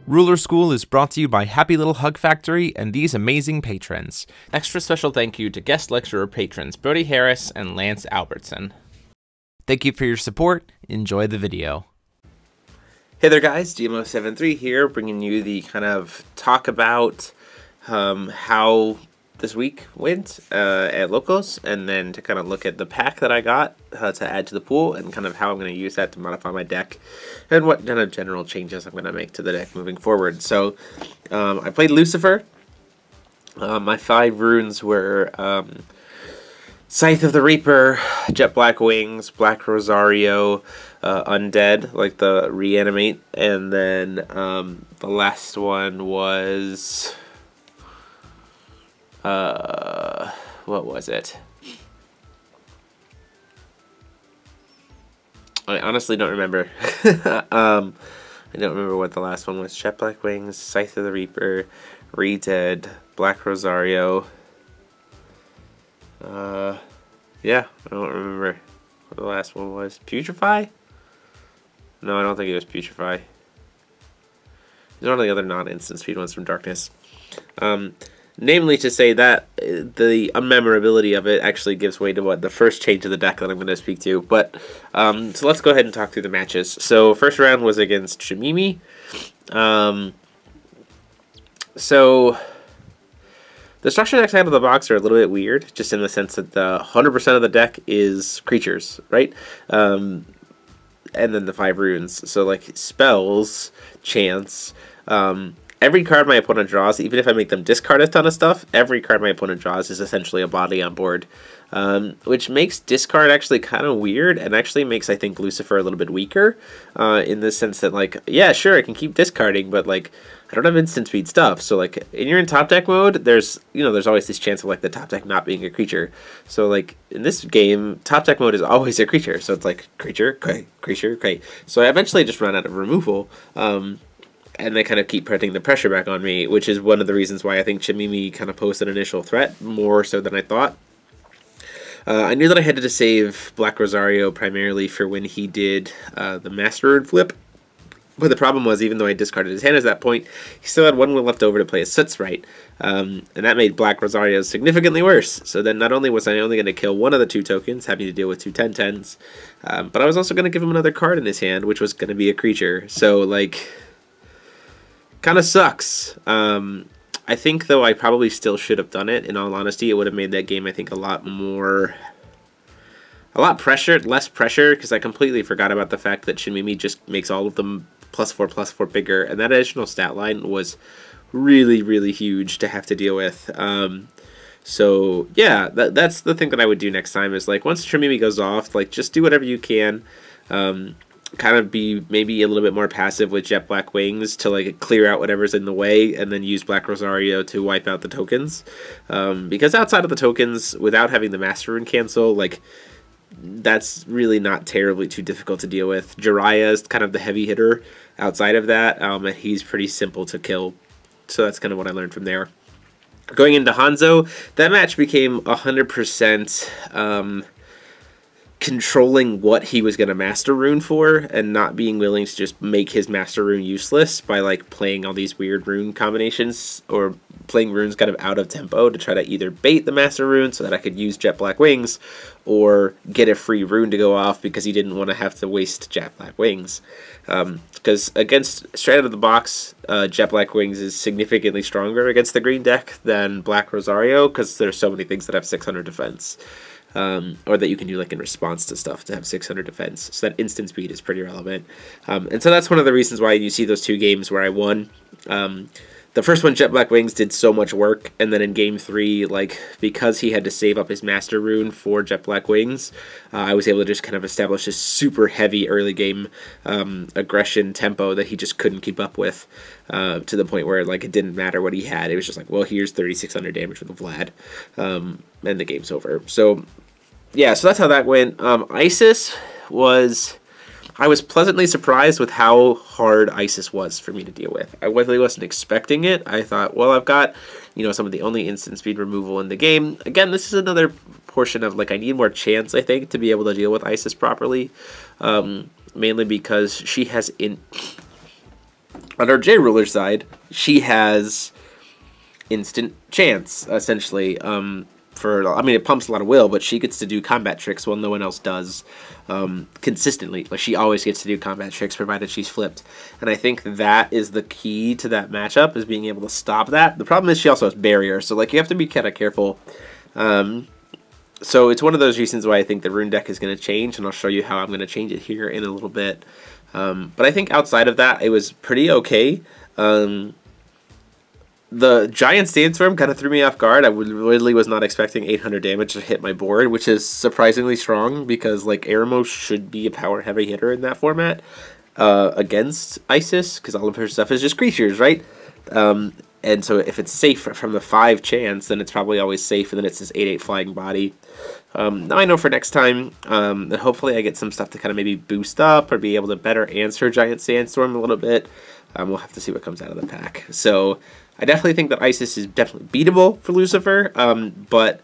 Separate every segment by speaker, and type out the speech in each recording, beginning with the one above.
Speaker 1: Ruler School is brought to you by Happy Little Hug Factory and these amazing patrons.
Speaker 2: Extra special thank you to guest lecturer patrons Brody Harris and Lance Albertson.
Speaker 1: Thank you for your support. Enjoy the video.
Speaker 3: Hey there guys, DMO73 here, bringing you the kind of talk about how this week went at Locals, and then to kind of look at the pack that I got to add to the pool, and kind of how I'm going to use that to modify my deck, and what kind of general changes I'm going to make to the deck moving forward. So I played Lucifer. My 5 runes were Scythe of the Reaper, Jet Black Wings, Black Rosario, Undead, like the reanimate, and then the last one was what was it? I honestly don't remember. I don't remember what the last one was. Jet Black Wings, Scythe of the Reaper, Re-Dead, Black Rosario. Yeah, I don't remember what the last one was. Putrefy? No, I don't think it was Putrefy. It was one of the other non-instant speed ones from Darkness. Namely to say that the unmemorability of it actually gives way to what the first change of the deck that I'm going to speak to. But so let's go ahead and talk through the matches. So first round was against Shimimi. So the structure decks out of the box are a little bit weird, just in the sense that the 100% of the deck is creatures, right? And then the 5 runes. So like spells, chants, every card my opponent draws, even if I make them discard a ton of stuff, every card my opponent draws is essentially a body on board. Which makes discard actually kind of weird, and actually makes, I think, Lucifer a little bit weaker, in the sense that, like, yeah, sure, I can keep discarding, but, like, I don't have instant speed stuff. So, like, when you're in top deck mode, there's always this chance of, like, the top deck not being a creature. So, like, in this game, top deck mode is always a creature. So it's like, creature, okay, creature, okay. So I eventually just run out of removal, and they kind of keep putting the pressure back on me, which is one of the reasons why I think Shimimi kind of posed an initial threat, more so than I thought. I knew that I had to save Black Rosario primarily for when he did the Master Rune flip. But the problem was, even though I discarded his hand at that point, he still had 1 wheel left over to play a Soot right. And that made Black Rosario significantly worse. So then not only was I only going to kill one of the 2 tokens, having to deal with 2 10/10s, but I was also going to give him another card in his hand, which was going to be a creature. So, like, kind of sucks. I think, though, I probably still should have done it. In all honesty, it would have made that game, I think, a lot pressured, less pressure, because I completely forgot about the fact that Shimimi just makes all of them +4/+4 bigger, and that additional stat line was really, really huge to have to deal with. So, yeah, that's the thing that I would do next time, is, like, once Shimimi goes off, like, just do whatever you can. Kind of be maybe a little bit more passive with Jet Black Wings to, like, clear out whatever's in the way, and then use Black Rosario to wipe out the tokens. Because outside of the tokens, without having the Master Rune cancel, like, that's really not terribly too difficult to deal with. Jiraiya is kind of the heavy hitter outside of that, and he's pretty simple to kill. So that's kind of what I learned from there. Going into Hanzo, that match became 100% controlling what he was going to Master Rune for, and not being willing to just make his Master Rune useless by, like, playing all these weird rune combinations, or playing runes kind of out of tempo to try to either bait the Master Rune so that I could use Jet Black Wings, or get a free rune to go off because he didn't want to have to waste Jet Black Wings. Because against, straight out of the box, Jet Black Wings is significantly stronger against the green deck than Black Rosario, because there's so many things that have 600 defense. Or that you can do, like, in response to stuff to have 600 defense. So that instant speed is pretty relevant. And so that's one of the reasons why you see those 2 games where I won. The first one, Jet Black Wings, did so much work, and then in Game 3, like, because he had to save up his Master Rune for Jet Black Wings, I was able to just kind of establish this super heavy early game aggression tempo that he just couldn't keep up with, to the point where, like, it didn't matter what he had. It was just like, well, here's 3,600 damage with a Vlad, and the game's over. So, yeah, so that's how that went. Isis was... I was pleasantly surprised with how hard Isis was for me to deal with. I really wasn't expecting it. I thought, well, I've got, some of the only instant speed removal in the game. Again, this is another portion of, like, I need more chance, I think, to be able to deal with Isis properly. Mainly because she has On her J Ruler side, she has instant chance, essentially. It pumps a lot of will, but she gets to do combat tricks while no one else does consistently. Like, she always gets to do combat tricks, provided she's flipped. And I think that is the key to that matchup, is being able to stop that. The problem is she also has barrier, so, like, you have to be kind of careful. So it's one of those reasons why I think the rune deck is going to change, and I'll show you how I'm going to change it here in a little bit. But I think outside of that, it was pretty okay. The Giant Sandstorm kind of threw me off guard. I really was not expecting 800 damage to hit my board, which is surprisingly strong because, like, Aramo should be a power-heavy hitter in that format against Isis, because all of her stuff is just creatures, right? And so if it's safe from the 5 chance, then it's probably always safe, and then it's this 8/8 flying body. Now I know for next time that hopefully I get some stuff to kind of maybe boost up or be able to better answer Giant Sandstorm a little bit. We'll have to see what comes out of the pack. So I definitely think that Isis is definitely beatable for Lucifer, but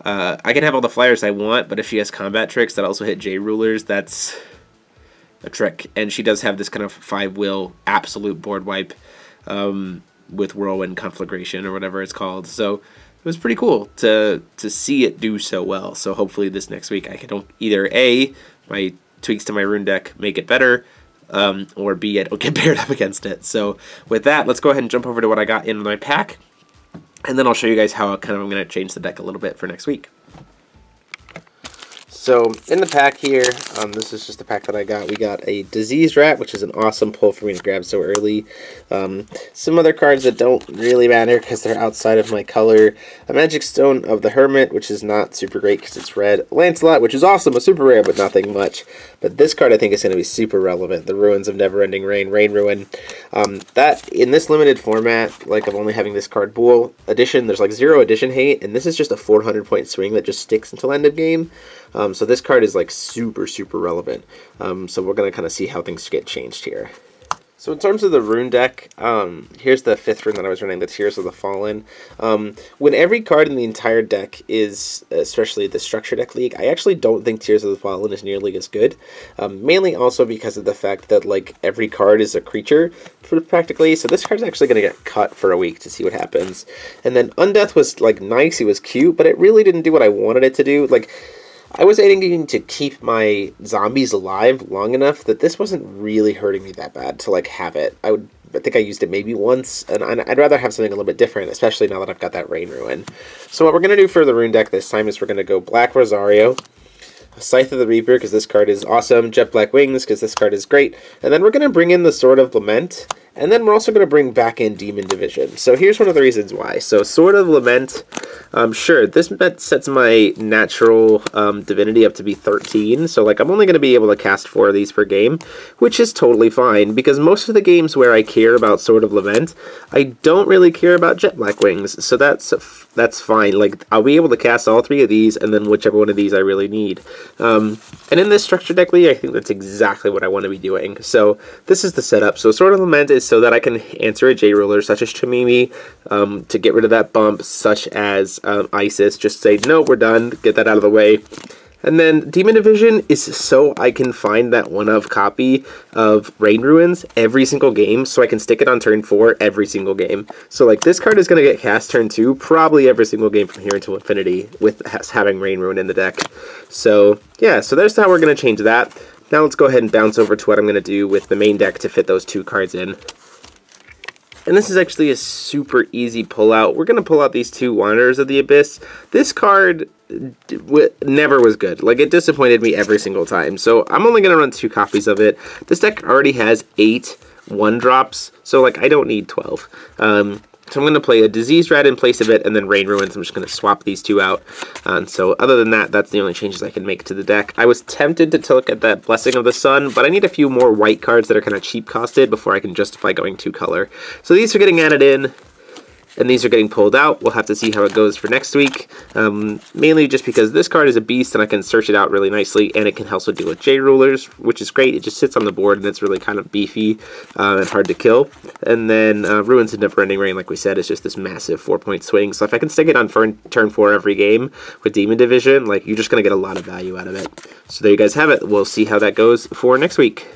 Speaker 3: I can have all the flyers I want, but if she has combat tricks that also hit J-Rulers, that's a trick. And she does have this kind of 5-will absolute board wipe with Whirlwind Conflagration or whatever it's called. So it was pretty cool to see it do so well. So hopefully this next week I can either A, my tweaks to my rune deck make it better, or B, I don't get paired up against it. So with that, let's go ahead and jump over to what I got in my pack, and then I'll show you guys how I'm going to change the deck a little bit for next week. So in the pack here, this is just the pack that I got. We got a Diseased Rat, which is an awesome pull for me to grab so early. Some other cards that don't really matter because they're outside of my color. A Magic Stone of the Hermit, which is not super great because it's red. Lancelot, which is awesome, a super rare, but nothing much. But this card I think is going to be super relevant. The Ruins of Neverending Rain, Rain Ruin. That, in this limited format, like of only having this card Bool edition, there's like 0 edition hate, and this is just a 400-point swing that just sticks until end of game. So this card is like super, super relevant. So we're going to kind of see how things get changed here. So in terms of the rune deck, here's the 5th rune that I was running, the Tears of the Fallen. When every card in the entire deck is, especially the Structure Deck League, I actually don't think Tears of the Fallen is nearly as good. Mainly also because of the fact that, like, every card is a creature, practically. So this card's actually going to get cut for a week to see what happens. And then Undeath was, like, nice, it was cute, but it really didn't do what I wanted it to do. Like, I was aiming to keep my zombies alive long enough that this wasn't really hurting me that bad to, like, have it. I think I used it maybe once, and I'd rather have something a little bit different, especially now that I've got that Rain Ruin. So what we're going to do for the rune deck this time is we're going to go Black Rosario, Scythe of the Reaper, because this card is awesome, Jet Black Wings, because this card is great, and then we're going to bring in the Sword of Lament, and then we're also going to bring back in Demon Division. So here's one of the reasons why. So Sword of Lament, sure, this sets my natural divinity up to be 13, so like I'm only going to be able to cast 4 of these per game, which is totally fine, because most of the games where I care about Sword of Lament, I don't really care about Jet Black Wings, so that's fine. Like, I'll be able to cast all 3 of these, and then whichever one of these I really need. And in this Structure Deck League, I think that's exactly what I want to be doing. So this is the setup. So Sword of Lament is so that I can answer a J-Ruler, such as Chamimi, to get rid of that bump, such as Isis. Just say, no, we're done, get that out of the way. And then Demon Division is so I can find that one-of copy of Rain Ruins every single game, so I can stick it on turn 4 every single game. So, like, this card is going to get cast turn 2 probably every single game from here until infinity with having Rain Ruin in the deck. So, yeah, so there's how we're going to change that. Now let's go ahead and bounce over to what I'm going to do with the main deck to fit those 2 cards in. And this is actually a super easy pullout. We're going to pull out these 2 Wanderers of the Abyss. This card never was good. Like, it disappointed me every single time. So I'm only going to run 2 copies of it. This deck already has 8 1-drops, so, like, I don't need 12. So I'm going to play a Diseased Rat in place of it, and then Rain Ruins. I'm just going to swap these 2 out. So other than that, that's the only changes I can make to the deck. I was tempted to look at that Blessing of the Sun, but I need a few more white cards that are kind of cheap costed before I can justify going 2 color. So these are getting added in, and these are getting pulled out. We'll have to see how it goes for next week. Mainly just because this card is a beast, and I can search it out really nicely, and it can also deal with J-Rulers, which is great. It just sits on the board, and it's really kind of beefy and hard to kill. And then Ruins of Neverending Rain, like we said, is just this massive 4-point swing. So if I can stick it on turn 4 every game with Demon Division, like, you're just going to get a lot of value out of it. So there you guys have it. We'll see how that goes for next week.